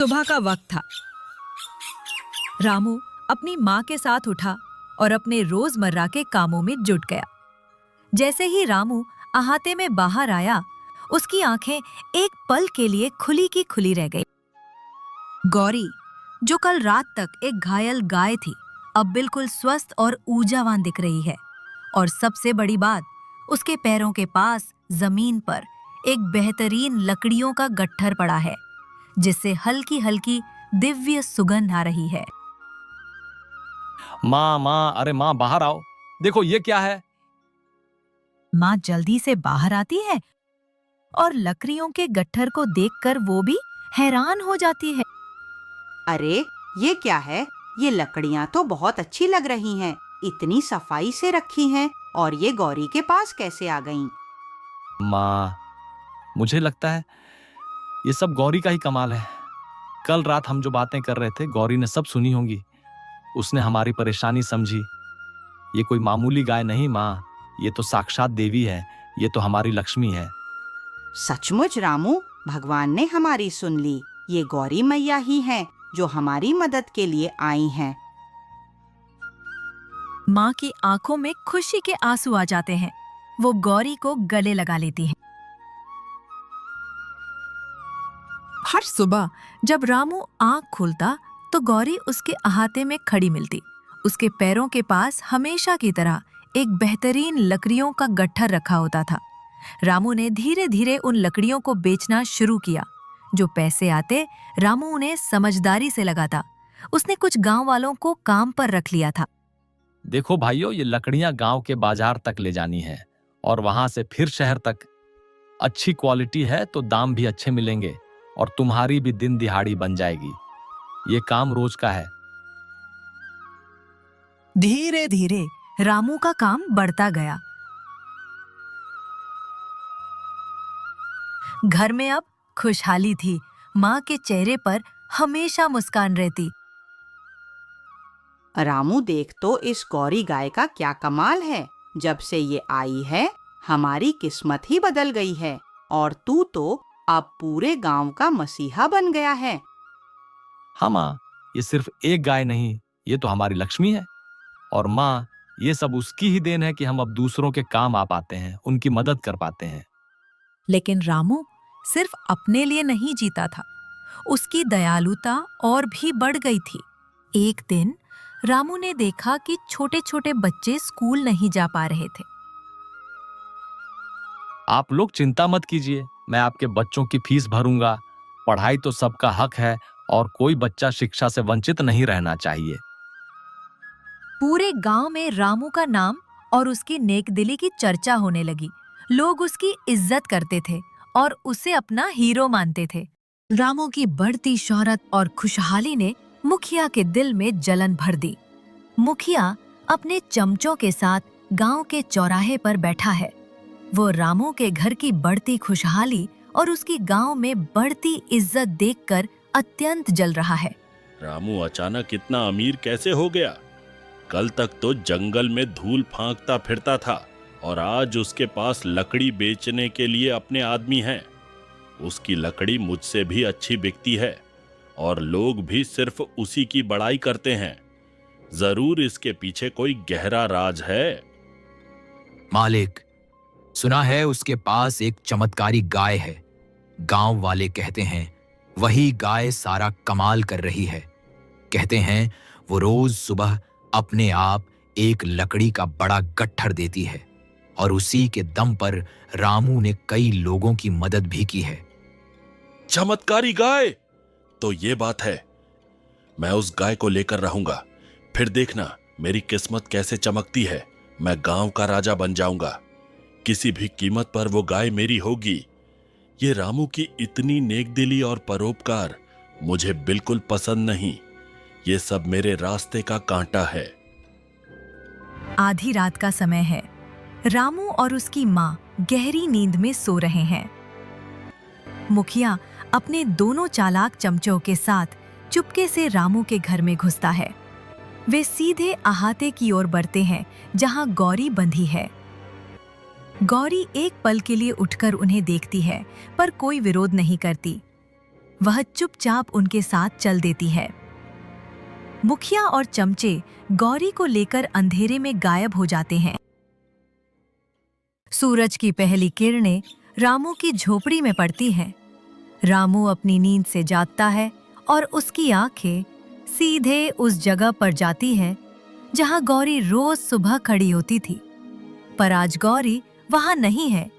सुबह का वक्त था। रामू अपनी माँ के साथ उठा और अपने रोजमर्रा के कामों में जुट गया। जैसे ही रामू अहाते में बाहर आया, उसकी आंखें एक पल के लिए खुली की खुली रह गई। गौरी, जो कल रात तक एक घायल गाय थी, अब बिल्कुल स्वस्थ और ऊर्जावान दिख रही है। और सबसे बड़ी बात, उसके पैरों के पास जमीन पर एक बेहतरीन लकड़ियों का गट्ठर पड़ा है, जिससे हल्की हल्की दिव्य सुगंध आ रही है। माँ, अरे माँ बाहर आओ, देखो ये क्या है। माँ जल्दी से बाहर आती है और लकड़ियों के गट्ठर को देखकर वो भी हैरान हो जाती है। अरे ये क्या है? ये लकड़ियाँ तो बहुत अच्छी लग रही हैं, इतनी सफाई से रखी हैं, और ये गौरी के पास कैसे आ गईं? माँ, मुझे लगता है ये सब गौरी का ही कमाल है। कल रात हम जो बातें कर रहे थे, गौरी ने सब सुनी होंगी। उसने हमारी परेशानी समझी। ये कोई मामूली गाय नहीं माँ, ये तो साक्षात देवी है, ये तो हमारी लक्ष्मी है। सचमुच रामू, भगवान ने हमारी सुन ली। ये गौरी मैया ही हैं जो हमारी मदद के लिए आई हैं। माँ की आंखों में खुशी के आंसू आ जाते हैं। वो गौरी को गले लगा लेती है। हर सुबह जब रामू आंख खोलता तो गौरी उसके अहाते में खड़ी मिलती। उसके पैरों के पास हमेशा की तरह एक बेहतरीन लकड़ियों का गट्ठर रखा होता था। रामू ने धीरे धीरे उन लकड़ियों को बेचना शुरू किया। जो पैसे आते, रामू उन्हें समझदारी से लगाता। उसने कुछ गांव वालों को काम पर रख लिया था। देखो भाइयों, ये लकड़ियां गांव के बाजार तक ले जानी है और वहां से फिर शहर तक। अच्छी क्वालिटी है तो दाम भी अच्छे मिलेंगे और तुम्हारी भी दिन दिहाड़ी बन जाएगी। ये काम रोज का है। धीरे धीरे रामू का काम बढ़ता गया। घर में अब खुशहाली थी। माँ के चेहरे पर हमेशा मुस्कान रहती। रामू, देख तो इस गौरी गाय का क्या कमाल है। जब से ये आई है, हमारी किस्मत ही बदल गई है, और तू तो अब पूरे गांव का मसीहा बन गया है। हाँ माँ, ये सिर्फ एक गाय नहीं, ये तो हमारी लक्ष्मी है। और माँ, ये सब उसकी ही देन है कि हम अब दूसरों के काम आ पाते हैं, उनकी मदद कर पाते हैं। लेकिन रामू सिर्फ अपने लिए नहीं जीता था। उसकी दयालुता और भी बढ़ गई थी। एक दिन रामू ने देखा कि छोटे छोटे बच्चे स्कूल नहीं जा पा रहे थे। आप लोग चिंता मत कीजिए, मैं आपके बच्चों की फीस भरूंगा। पढ़ाई तो सबका हक है और कोई बच्चा शिक्षा से वंचित नहीं रहना चाहिए। पूरे गांव में रामू का नाम और उसकी नेकदिली की चर्चा होने लगी। लोग उसकी इज्जत करते थे और उसे अपना हीरो मानते थे। रामू की बढ़ती शोहरत और खुशहाली ने मुखिया के दिल में जलन भर दी। मुखिया अपने चमचों के साथ गांव के चौराहे पर बैठा है। वो रामू के घर की बढ़ती खुशहाली और उसकी गांव में बढ़ती इज्जत देखकर अत्यंत जल रहा है। रामू अचानक इतना अमीर कैसे हो गया? कल तक तो जंगल में धूल फांकता फिरता था और आज उसके पास लकड़ी बेचने के लिए अपने आदमी हैं। उसकी लकड़ी मुझसे भी अच्छी बिकती है और लोग भी सिर्फ उसी की बड़ाई करते हैं। जरूर इसके पीछे कोई गहरा राज है। मालिक, सुना है उसके पास एक चमत्कारी गाय है। गांव वाले कहते हैं वही गाय सारा कमाल कर रही है। कहते हैं वो रोज सुबह अपने आप एक लकड़ी का बड़ा गट्ठर देती है और उसी के दम पर रामू ने कई लोगों की मदद भी की है। चमत्कारी गाय? तो ये बात है। मैं उस गाय को लेकर रहूंगा, फिर देखना मेरी किस्मत कैसे चमकती है। मैं गांव का राजा बन जाऊंगा। किसी भी कीमत पर वो गाय मेरी होगी। ये रामू की इतनी नेकदिली और परोपकार मुझे बिल्कुल पसंद नहीं। ये सब मेरे रास्ते का कांटा है। आधी रात का समय है। रामू और उसकी माँ गहरी नींद में सो रहे हैं। मुखिया अपने दोनों चालाक चमचों के साथ चुपके से रामू के घर में घुसता है। वे सीधे अहाते की ओर बढ़ते हैं जहां गौरी बंधी है। गौरी एक पल के लिए उठकर उन्हें देखती है, पर कोई विरोध नहीं करती। वह चुपचाप उनके साथ चल देती है। मुखिया और चमचे गौरी को लेकर अंधेरे में गायब हो जाते हैं। सूरज की पहली किरणें रामू की झोपड़ी में पड़ती हैं। रामू अपनी नींद से जागता है और उसकी आंखें सीधे उस जगह पर जाती हैं जहां गौरी रोज सुबह खड़ी होती थी। पर आज गौरी वहां नहीं है।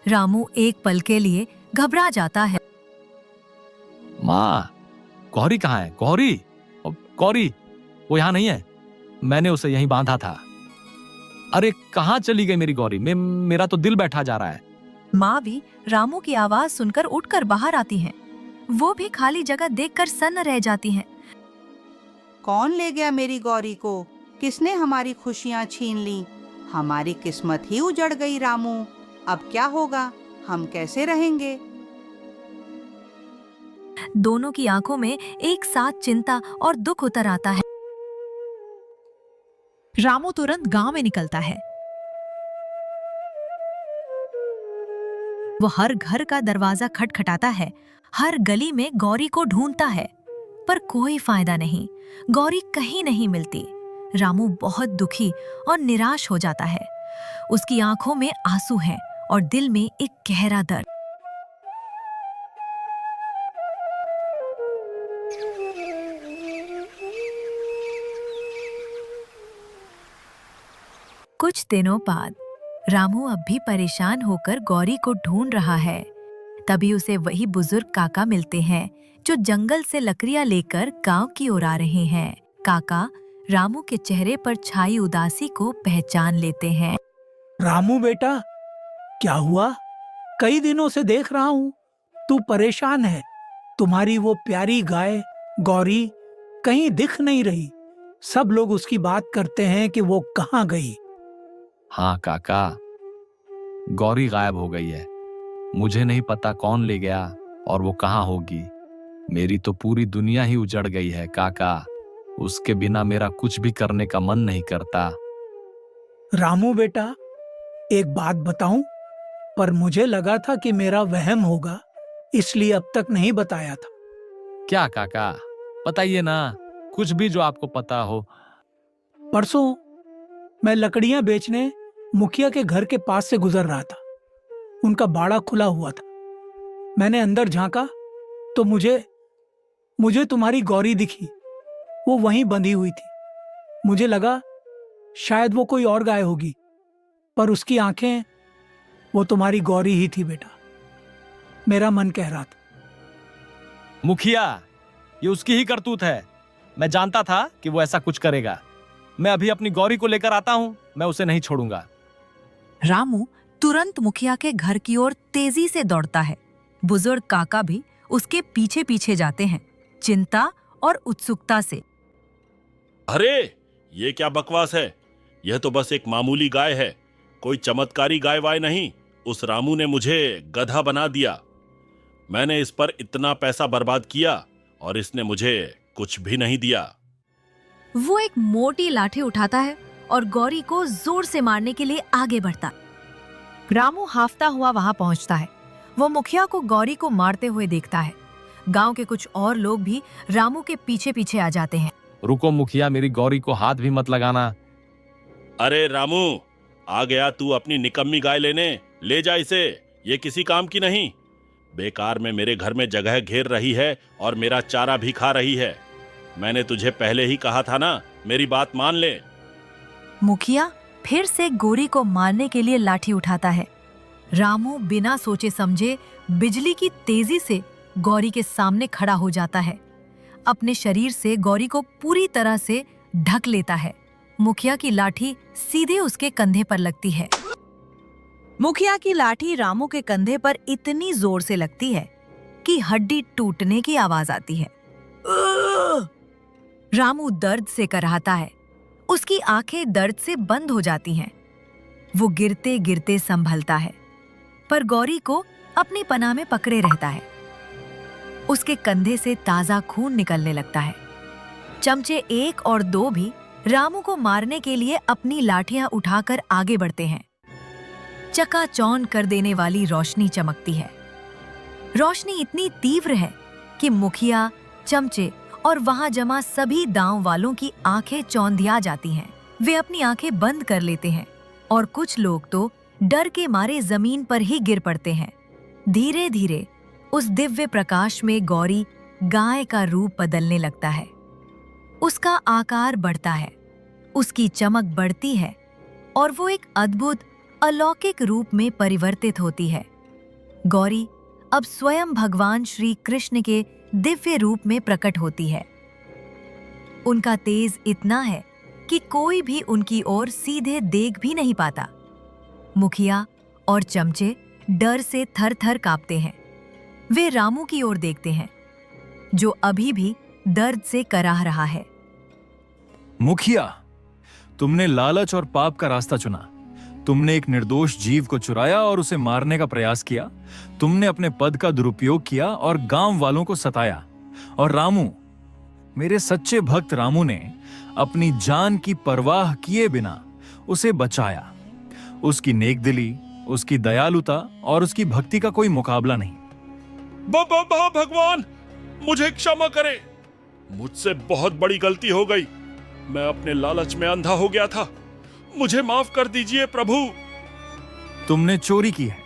रामू एक पल के लिए घबरा जाता है। माँ, गौरी कहाँ है? गौरी, गौरी, वो यहाँ नहीं है। मैंने उसे यहीं बांधा था। अरे कहाँ चली गई मेरी गौरी? मेरा तो दिल बैठा जा रहा है। माँ भी रामू की आवाज सुनकर उठकर बाहर आती हैं। वो भी खाली जगह देखकर सन्न रह जाती हैं। कौन ले गया मेरी गौरी को? किसने हमारी खुशियां छीन ली? हमारी किस्मत ही उजड़ गई रामू। अब क्या होगा? हम कैसे रहेंगे? दोनों की आंखों में एक साथ चिंता और दुख उतर आता है। रामू तुरंत गांव में निकलता है। वो हर घर का दरवाजा खटखटाता है, हर गली में गौरी को ढूंढता है, पर कोई फायदा नहीं। गौरी कहीं नहीं मिलती। रामू बहुत दुखी और निराश हो जाता है। उसकी आंखों में आंसू हैं और दिल में एक गहरा दर्द। कुछ दिनों बाद रामू अब भी परेशान होकर गौरी को ढूंढ रहा है। तभी उसे वही बुजुर्ग काका मिलते हैं जो जंगल से लकड़ियां लेकर गांव की ओर आ रहे हैं। काका रामू के चेहरे पर छाई उदासी को पहचान लेते हैं। रामू बेटा, क्या हुआ? कई दिनों से देख रहा हूँ तू परेशान है। तुम्हारी वो प्यारी गाय गौरी कहीं दिख नहीं रही। सब लोग उसकी बात करते हैं कि वो कहाँ गई। हाँ काका, गौरी गायब हो गई है। मुझे नहीं पता कौन ले गया और वो कहाँ होगी। मेरी तो पूरी दुनिया ही उजड़ गई है काका। उसके बिना मेरा कुछ भी करने का मन नहीं करता। रामू बेटा, एक बात बताऊं, पर मुझे लगा था कि मेरा वहम होगा, इसलिए अब तक नहीं बताया था। क्या काका, बताइए ना, कुछ भी जो आपको पता हो। परसों मैं लकड़ियां बेचने मुखिया के घर के पास से गुजर रहा था। उनका बाड़ा खुला हुआ था। मैंने अंदर झांका तो मुझे तुम्हारी गौरी दिखी। वो वहीं बंधी हुई थी। मुझे लगा शायद वो कोई और गाय होगी, पर उसकी आंखें वो तुम्हारी गौरी ही थी बेटा। मेरा मन कह रहा था। मुखिया, ये उसकी ही करतूत है। मैं जानता था कि वो ऐसा कुछ करेगा। मैं अभी अपनी गौरी को लेकर आता हूं। मैं उसे नहीं छोड़ूंगा। रामू तुरंत मुखिया के घर की ओर तेजी से दौड़ता है। बुजुर्ग काका भी उसके पीछे पीछे जाते हैं, चिंता और उत्सुकता से। अरे ये क्या बकवास है? यह तो बस एक मामूली गाय है, कोई चमत्कारी गाय वाय नहीं। उस रामू ने मुझे गधा बना दिया। मैंने इस पर इतना पैसा बर्बाद किया और इसने मुझे कुछ भी नहीं दिया। वो एक मोटी लाठी उठाता है और गौरी को जोर से मारने के लिए आगे बढ़ता। रामू हाफता हुआ वहां पहुंचता है। वो मुखिया को गौरी को मारते हुए देखता है। गांव के कुछ और लोग भी रामू के पीछे पीछे आ जाते हैं। रुको मुखिया, मेरी गौरी को हाथ भी मत लगाना। अरे रामू, आ गया तू अपनी निकम्मी गाय लेने? ले जा इसे, ये किसी काम की नहीं। बेकार में मेरे घर में जगह घेर रही है और मेरा चारा भी खा रही है। मैंने तुझे पहले ही कहा था ना, मेरी बात मान ले। मुखिया फिर से गौरी को मारने के लिए लाठी उठाता है। रामू बिना सोचे समझे बिजली की तेजी से गौरी के सामने खड़ा हो जाता है। अपने शरीर से गौरी को पूरी तरह से ढक लेता है। मुखिया की लाठी सीधे उसके कंधे पर लगती है। मुखिया की लाठी रामू के कंधे पर इतनी जोर से लगती है कि हड्डी टूटने की आवाज आती है। रामू दर्द से कराहता है। उसकी आंखें दर्द से बंद हो जाती हैं। वो गिरते गिरते संभलता है, पर गौरी को अपनी पनाह में पकड़े रहता है। उसके कंधे से ताजा खून निकलने लगता है। चमचे 1 और 2 भी रामू को मारने के लिए अपनी लाठियां उठाकर आगे बढ़ते हैं। चकाचौंध कर देने वाली रोशनी चमकती है। रोशनी इतनी तीव्र है कि मुखिया, चमचे और वहां जमा सभी गांव वालों की आंखें चौंधिया जाती हैं। वे अपनी आंखें बंद कर लेते हैं और कुछ लोग तो डर के मारे जमीन पर ही गिर पड़ते हैं। धीरे धीरे उस दिव्य प्रकाश में गौरी गाय का रूप बदलने लगता है। उसका आकार बढ़ता है, उसकी चमक बढ़ती है और वो एक अद्भुत अलौकिक रूप में परिवर्तित होती है। गौरी अब स्वयं भगवान श्री कृष्ण के दिव्य रूप में प्रकट होती है। उनका तेज इतना है कि कोई भी उनकी ओर सीधे देख भी नहीं पाता। मुखिया और चमचे डर से थर-थर कांपते हैं। वे रामू की ओर देखते हैं, जो अभी भी दर्द से कराह रहा है। मुखिया, तुमने लालच और पाप का रास्ता चुना। तुमने एक निर्दोष जीव को चुराया और उसे मारने का प्रयास किया। तुमने अपने पद का दुरुपयोग किया और गांव वालों को सताया। और रामू, मेरे सच्चे भक्त रामू ने अपनी जान की परवाह किए बिना उसे बचाया। उसकी नेकदिली, उसकी दयालुता और उसकी भक्ति का कोई मुकाबला नहीं। भगवान, मुझे क्षमा करें। मुझसे बहुत बड़ी गलती हो गई। मैं अपने लालच में अंधा हो गया था। मुझे माफ कर दीजिए प्रभु। तुमने चोरी की है,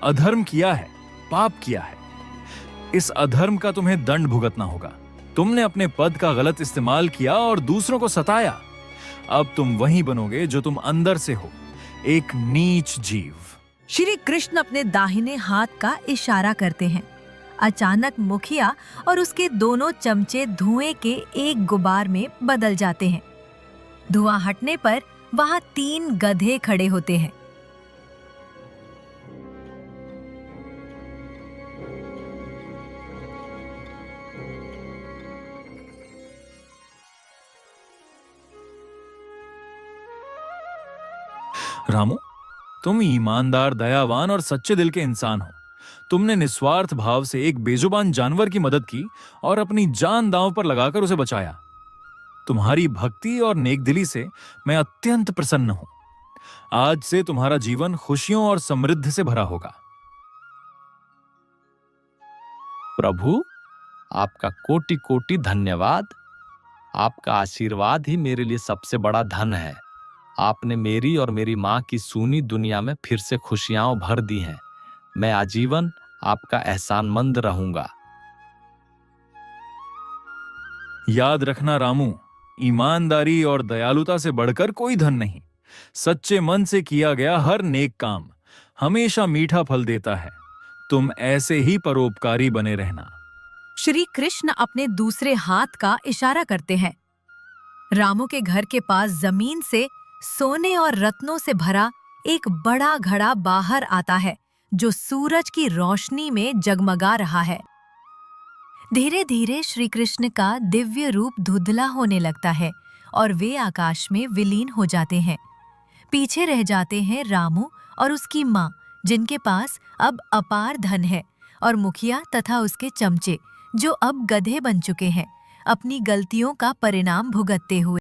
अधर्म किया है, पाप किया है। इस अधर्म का तुम्हें दंड भुगतना होगा। तुमने अपने पद का गलत इस्तेमाल किया और दूसरों को सताया। अब तुम वही बनोगे जो तुम अंदर से हो, एक नीच जीव। श्री कृष्ण अपने दाहिने हाथ का इशारा करते हैं। अचानक मुखिया और उसके दोनों चमचे धुएं के एक गुबार में बदल जाते हैं। धुआं हटने पर वहां 3 गधे खड़े होते हैं। रामू, तुम ईमानदार, दयावान और सच्चे दिल के इंसान हो। तुमने निस्वार्थ भाव से एक बेजुबान जानवर की मदद की और अपनी जान दांव पर लगाकर उसे बचाया। तुम्हारी भक्ति और नेकदिली से मैं अत्यंत प्रसन्न हूं। आज से तुम्हारा जीवन खुशियों और समृद्धि से भरा होगा। प्रभु, आपका कोटि कोटि धन्यवाद। आपका आशीर्वाद ही मेरे लिए सबसे बड़ा धन है। आपने मेरी और मेरी माँ की सूनी दुनिया में फिर से खुशियां भर दी हैं। मैं आजीवन आपका एहसानमंद रहूंगा। याद रखना रामू, ईमानदारी और दयालुता से बढ़कर कोई धन नहीं। सच्चे मन से किया गया हर नेक काम हमेशा मीठा फल देता है। तुम ऐसे ही परोपकारी बने रहना। श्री कृष्ण अपने दूसरे हाथ का इशारा करते हैं। रामू के घर के पास जमीन से सोने और रत्नों से भरा एक बड़ा घड़ा बाहर आता है, जो सूरज की रोशनी में जगमगा रहा है। धीरे धीरे श्री कृष्ण का दिव्य रूप धुंधला होने लगता है और वे आकाश में विलीन हो जाते हैं। पीछे रह जाते हैं रामू और उसकी माँ, जिनके पास अब अपार धन है, और मुखिया तथा उसके चमचे, जो अब गधे बन चुके हैं, अपनी गलतियों का परिणाम भुगतते हुए।